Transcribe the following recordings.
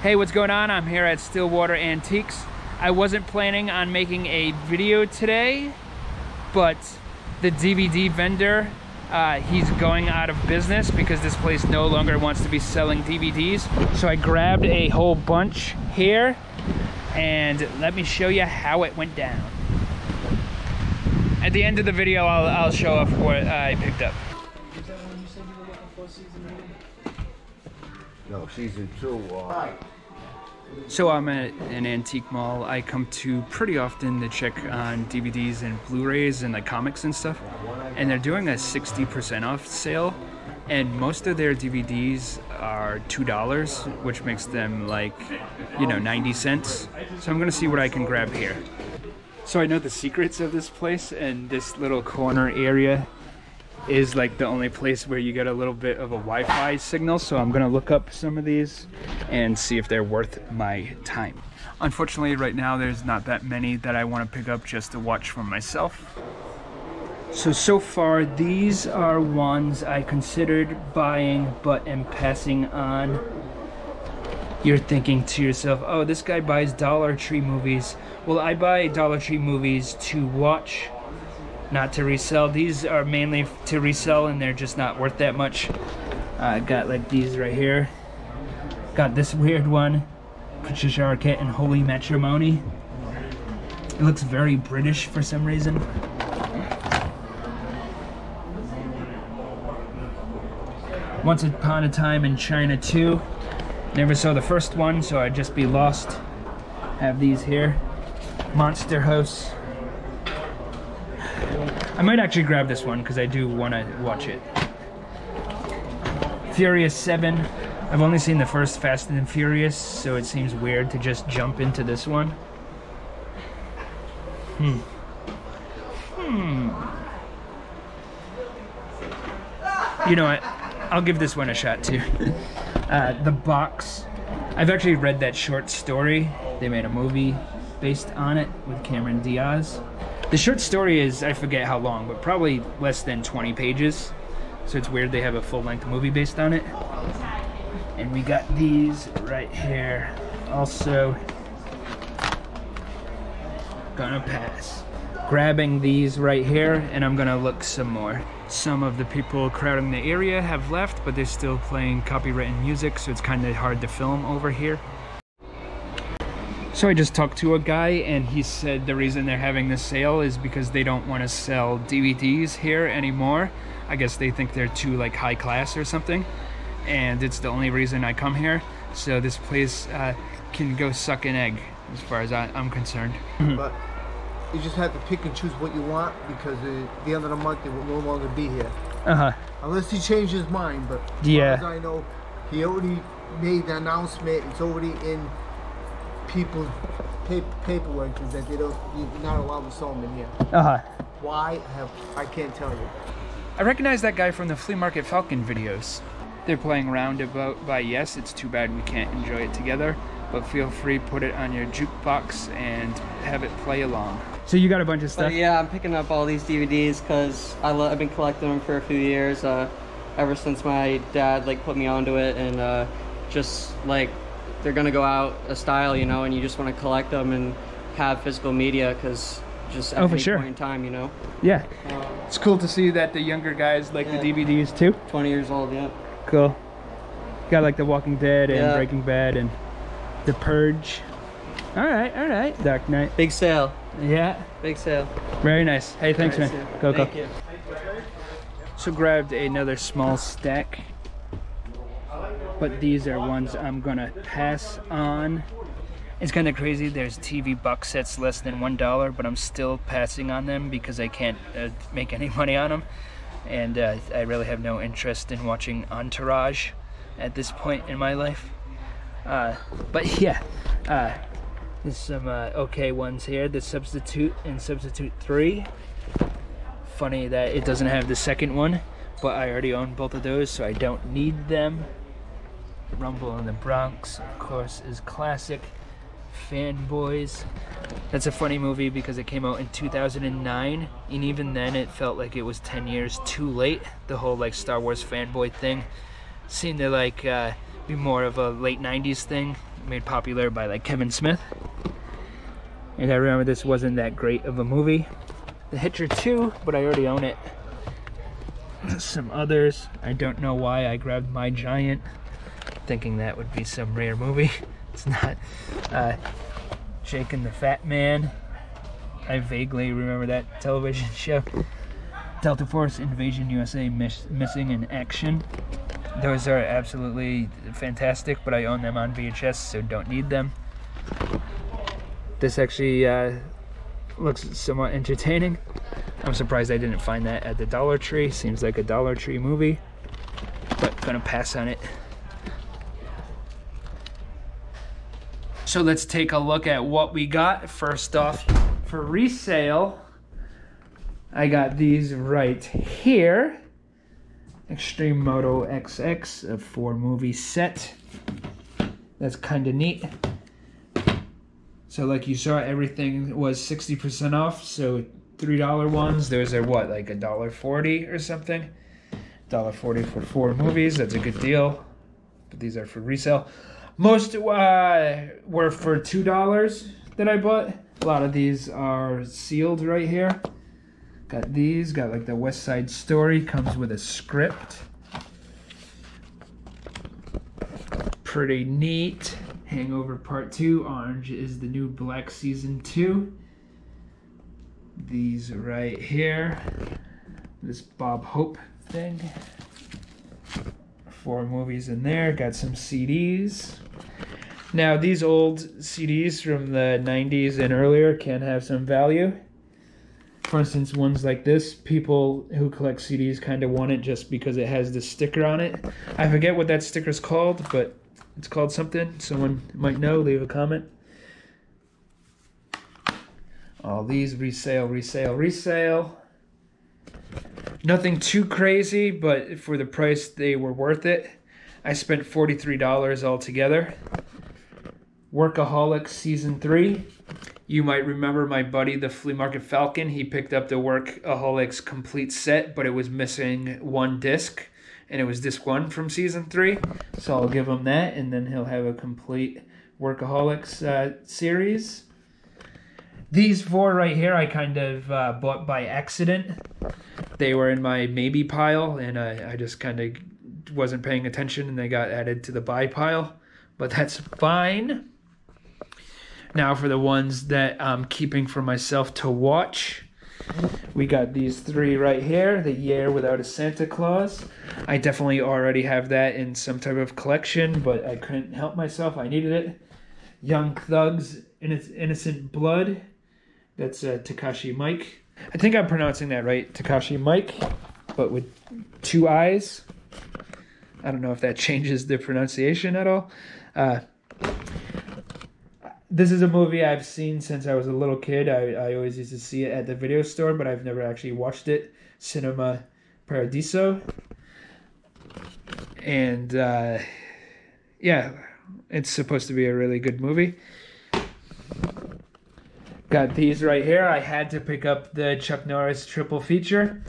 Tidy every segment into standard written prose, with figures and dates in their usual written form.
Hey, what's going on? I'm here at Stillwater Antiques. I wasn't planning on making a video today, but the DVD vendor, he's going out of business because this place no longer wants to be selling DVDs. So I grabbed a whole bunch here, and let me show you how it went down. At the end of the video, I'll show off what I picked up. Is that one you said you were looking for, season 1? No, season 2. So I'm at an antique mall I come to pretty often to check on DVDs and Blu-rays and like comics and stuff. And they're doing a 60% off sale. And most of their DVDs are $2, which makes them like, 90 cents. So I'm gonna see what I can grab here. So I know the secrets of this place, and this little corner area is like the only place where you get a little bit of a Wi-Fi signal. So I'm gonna look up some of these and see if they're worth my time. Unfortunately, right now there's not that many that I want to pick up just to watch for myself. So far these are ones I considered buying but am passing on. You're thinking to yourself, oh, this guy buys Dollar Tree movies. Well, I buy Dollar Tree movies to watch, not to resell. These are mainly to resell, and they're just not worth that much. I got like these right here. Got this weird one, Patricia Arquette and Holy Matrimony. It looks very British for some reason. Once Upon a Time in China 2. Never saw the first one, so I'd just be lost. Have these here. Monster House. I might actually grab this one because I do want to watch it. Furious 7. I've only seen the first Fast and Furious, so it seems weird to just jump into this one. You know what? I'll give this one a shot too. The Box. I've actually read that short story. They made a movie based on it with Cameron Diaz. The short story is, I forget how long, but probably less than 20 pages. So it's weird they have a full-length movie based on it. And we got these right here. Also, gonna pass. Grabbing these right here, and I'm gonna look some more. Some of the people crowding the area have left, but they're still playing copywritten music, so it's kind of hard to film over here. So I just talked to a guy, and he said the reason they're having this sale is because they don't want to sell DVDs here anymore. I guess they think they're too like high class or something, and it's the only reason I come here. So this place can go suck an egg as far as I'm concerned. But you just have to pick and choose what you want, because at the end of the month they will no longer be here. Unless he changed his mind, but as far as I know, he already made the announcement. It's already in people's paperwork that they don't, you're not allowed to sell them in here. Why? I can't tell you. I recognize that guy from the Flea Market Falcon videos. They're playing Roundabout by Yes. It's too bad we can't enjoy it together, but feel free, put it on your jukebox and have it play along. So you got a bunch of stuff? Yeah, I'm picking up all these DVDs because I've been collecting them for a few years, ever since my dad put me onto it, and just they're gonna go out of style, and you just want to collect them and have physical media, because just at any point in time, Yeah, it's cool to see that the younger guys like the DVDs too. 20 years old, yeah. Cool. Got like The Walking Dead and Breaking Bad and The Purge. All right. Dark Knight. Big sale. Yeah. Big sale. Very nice. Hey, thanks, man. Go. Thank you. So grabbed another small stack, but these are ones I'm gonna pass on. It's kind of crazy. There's TV box sets less than $1, but I'm still passing on them because I can't make any money on them, and I really have no interest in watching Entourage at this point in my life. But yeah. There's some okay ones here. The Substitute and Substitute 3. Funny that it doesn't have the second one, but I already own both of those, so I don't need them. Rumble in the Bronx, of course, is classic. Fanboys. That's a funny movie because it came out in 2009, and even then it felt like it was 10 years too late. The whole Star Wars fanboy thing seemed to be more of a late 90s thing, made popular by like Kevin Smith. And I remember this wasn't that great of a movie. The Hitcher 2, but I already own it. Some others. I don't know why I grabbed My Giant, thinking that would be some rare movie. It's not. Jake and the Fat Man. I vaguely remember that television show. Delta Force Invasion USA Missing in Action. Those are absolutely fantastic, but I own them on VHS, so don't need them. This actually looks somewhat entertaining. I'm surprised I didn't find that at the Dollar Tree. Seems like a Dollar Tree movie, but gonna pass on it. So let's take a look at what we got. First off, for resale, I got these right here. Extreme Moto XX, a 4-movie set. That's kind of neat. So like you saw, everything was 60% off. So $3 ones, those are what, like $1.40 or something? $1.40 for 4 movies, that's a good deal. But these are for resale. Most were for $2 that I bought. A lot of these are sealed right here. Got these, got like the West Side Story, comes with a script. Pretty neat. Hangover Part 2, Orange is the New Black Season 2. These right here. This Bob Hope thing. 4 movies in there, got some CDs. Now these old CDs from the 90s and earlier can have some value. For instance, ones like this, people who collect CDs kind of want it just because it has the sticker on it. I forget what that sticker's called, but it's called something. Someone might know, leave a comment. All these resale, resale, resale. Nothing too crazy, but for the price, they were worth it. I spent $43 altogether. Workaholics Season 3. You might remember my buddy, the Flea Market Falcon. He picked up the Workaholics complete set, but it was missing 1 disc, and it was disc 1 from Season 3. So I'll give him that, and then he'll have a complete Workaholics series. These 4 right here, I kind of bought by accident. They were in my maybe pile, and I just kind of wasn't paying attention, and they got added to the buy pile. But that's fine. Now for the ones that I'm keeping for myself to watch. We got these 3 right here. The Year Without a Santa Claus. I definitely already have that in some type of collection, but I couldn't help myself. I needed it. Young Thugs, Innocent Blood. That's Takashi Mike. I think I'm pronouncing that right. Takashi Mike, but with 2 eyes. I don't know if that changes the pronunciation at all. This is a movie I've seen since I was a little kid. I always used to see it at the video store, but I've never actually watched it. Cinema Paradiso. And yeah, it's supposed to be a really good movie. Got these right here. I had to pick up the Chuck Norris triple feature.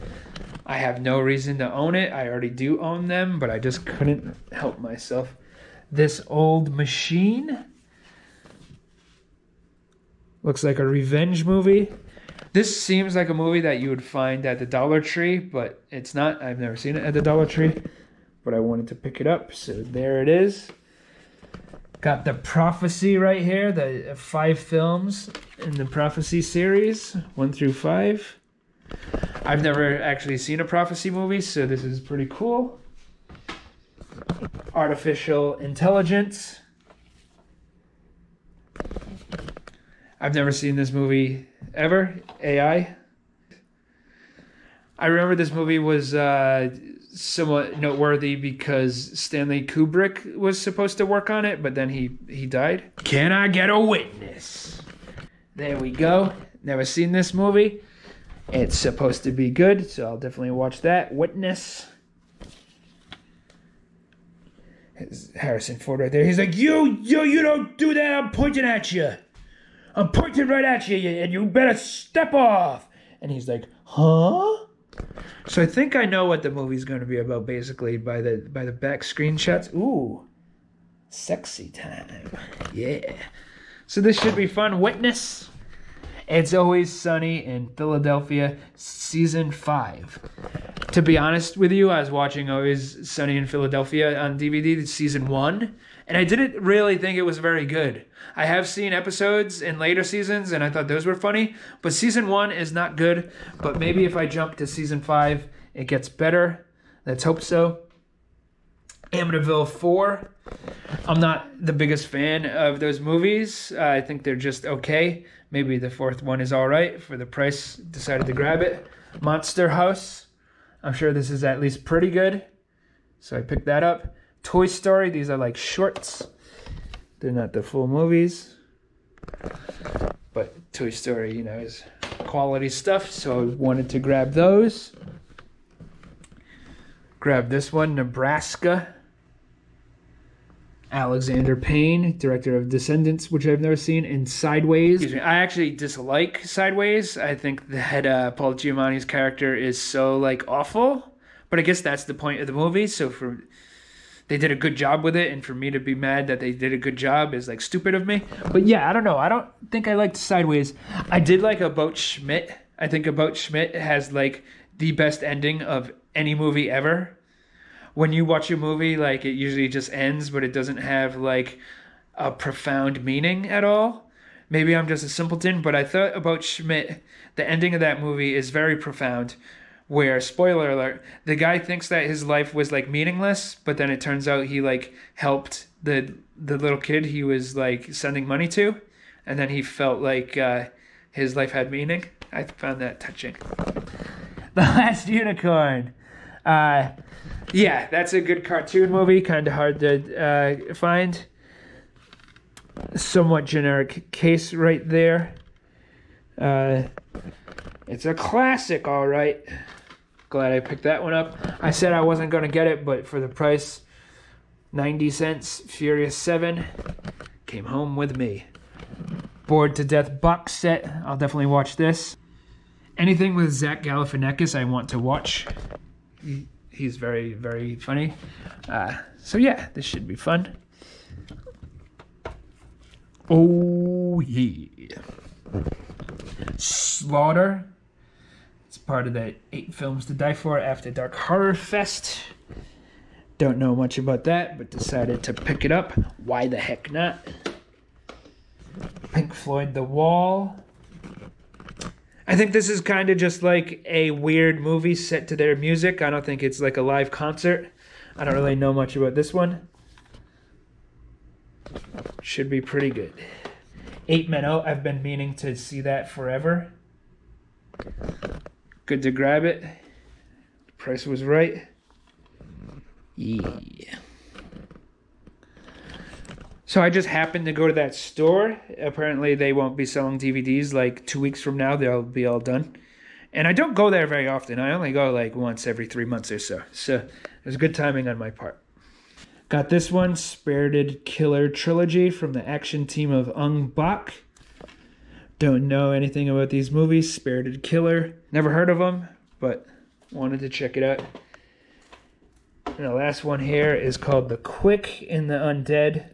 I have no reason to own it. I already do own them, but I just couldn't help myself. This Old Machine. Looks like a revenge movie. This seems like a movie that you would find at the Dollar Tree, but it's not. I've never seen it at the Dollar Tree, but I wanted to pick it up, so there it is. Got the Prophecy right here, the 5 films in the Prophecy series, 1 through 5. I've never actually seen a Prophecy movie, so this is pretty cool. Artificial Intelligence. I've never seen this movie ever. AI. I remember this movie was somewhat noteworthy because Stanley Kubrick was supposed to work on it, but then he died. Can I get a witness? There we go. Never seen this movie. It's supposed to be good, so I'll definitely watch that. Witness. It's Harrison Ford right there. He's like, you don't do that. I'm pointing at you. I'm pointing right at you, and you better step off. And he's like, huh? So I think I know what the movie's going to be about, basically, by the back screenshots. Ooh, Sexy time. Yeah. So this should be fun. Witness. It's Always Sunny in Philadelphia, Season 5. To be honest with you, I was watching Always Sunny in Philadelphia on DVD, Season 1, and I didn't really think it was very good. I have seen episodes in later seasons, and I thought those were funny, but Season 1 is not good, but maybe if I jump to Season 5, it gets better. Let's hope so. Amityville 4. I'm not the biggest fan of those movies. I think they're just okay. Maybe the fourth one is all right. For the price, decided to grab it. Monster House. I'm sure this is at least pretty good, so I picked that up. Toy Story. These are like shorts. They're not the full movies, but Toy Story, you know, is quality stuff, so I wanted to grab those. Grab this one, Nebraska. Alexander Payne, director of Descendants, which I've never seen, and Sideways. I actually dislike Sideways. I think that Paul Giamatti's character is so like awful, but I guess that's the point of the movie. So they did a good job with it, and for me to be mad that they did a good job is like stupid of me. But yeah, I don't know. I don't think I liked Sideways. I did like About Schmidt. I think About Schmidt has like the best ending of any movie ever. When you watch a movie, like, it usually just ends, but it doesn't have, like, a profound meaning at all. Maybe I'm just a simpleton, but I thought About Schmidt, the ending of that movie is very profound, where, spoiler alert, the guy thinks that his life was, like, meaningless, but then it turns out he, like, helped the little kid he was, like, sending money to, and then he felt like his life had meaning. I found that touching. The Last Unicorn. Yeah, that's a good cartoon movie. Kind of hard to find. Somewhat generic case right there. It's a classic, all right. Glad I picked that one up. I said I wasn't going to get it, but for the price, 90 cents, Furious 7 came home with me. Bored to Death box set. I'll definitely watch this. Anything with Zach Galifianakis I want to watch. He's very, very funny. So yeah, this should be fun. Oh yeah. Slaughter. It's part of the 8 Films to Die For After Dark Horror Fest. Don't know much about that, but decided to pick it up. Why the heck not? Pink Floyd The Wall. I think this is kind of just like a weird movie set to their music. I don't think it's like a live concert. I don't really know much about this one. Should be pretty good. 8 Men Out. I've been meaning to see that forever. Good to grab it. The price was right. Yeah. So I just happened to go to that store. Apparently they won't be selling DVDs like 2 weeks from now. They'll be all done. And I don't go there very often. I only go like once every 3 months or so. So it was good timing on my part. Got this one, Spirited Killer Trilogy from the action team of Ung Bak. Don't know anything about these movies. Spirited Killer. Never heard of them, but wanted to check it out. And the last one here is called The Quick and the Undead.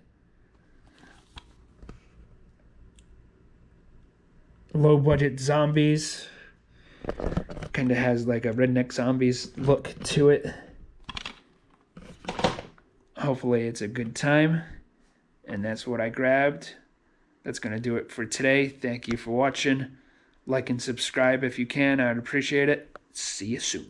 Low budget zombies. Kind of has like a redneck zombies look to it. Hopefully it's a good time. And that's what I grabbed. That's going to do it for today. Thank you for watching. Like and subscribe if you can. I'd appreciate it. See you soon.